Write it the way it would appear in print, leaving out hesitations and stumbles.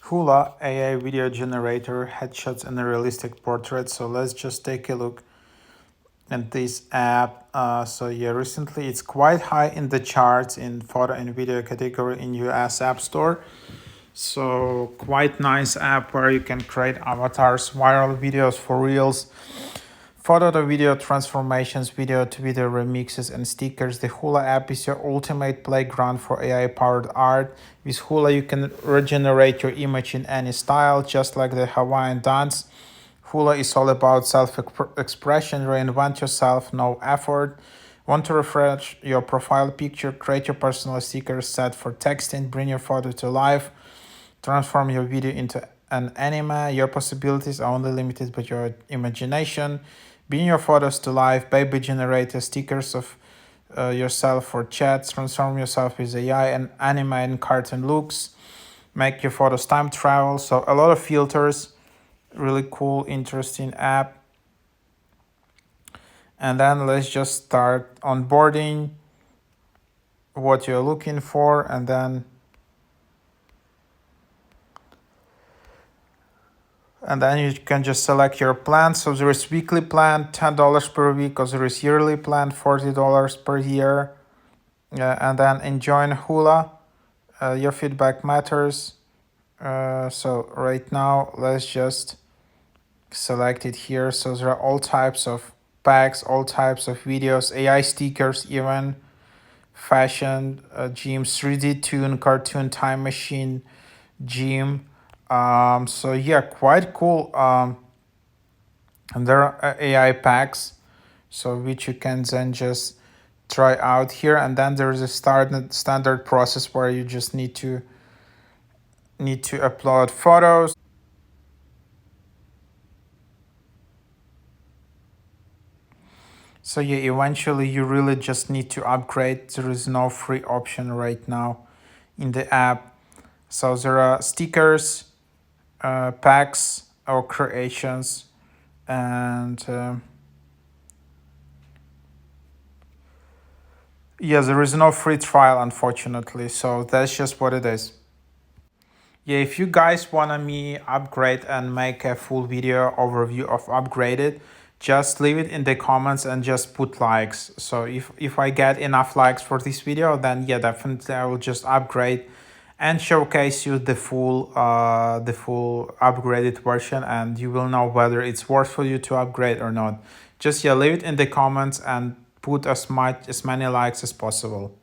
HULA AI video generator, headshots and a realistic portrait. So let's just take a look at this app. Recently it's quite high in the charts in photo and video category in US App Store. So quite nice app where you can create avatars, viral videos for reels, photo to video transformations, video to video remixes, and stickers. The HULA app is your ultimate playground for AI powered art. With HULA, you can regenerate your image in any style, just like the Hawaiian dance. HULA is all about self expression. Reinvent yourself, no effort. Want to refresh your profile picture? Create your personal sticker set for texting, bring your photo to life, transform your video into an anime. Your possibilities are only limited by your imagination. Bring your photos to life. Baby generator stickers of yourself for chats. Transform yourself with AI and anime and cartoon looks. Make your photos time travel. So a lot of filters. Really cool, interesting app. And then let's just start onboarding what you're looking for, and then you can just select your plan. So there is weekly plan, $10 per week, or there is yearly plan, $40 per year. And then join HULA. Your feedback matters. So right now, let's just select it here. So there are all types of packs, all types of videos, AI stickers, even fashion, gyms, 3D tune, cartoon, time machine, gym. So yeah, quite cool. And there are AI packs, so which you can then just try out here. And then there is a standard process where you just need to upload photos. So yeah, eventually you really just need to upgrade. There is no free option right now in the app. So there are stickers, packs or creations, and yeah, there is no free trial, unfortunately. So that's just what it is. Yeah, if you guys wanna me upgrade and make a full video overview of upgraded, just leave it in the comments and just put likes. So if I get enough likes for this video, then yeah, definitely I will just upgrade and showcase you the full upgraded version, and you will know whether it's worth for you to upgrade or not. Just yeah, leave it in the comments and put as many likes as possible.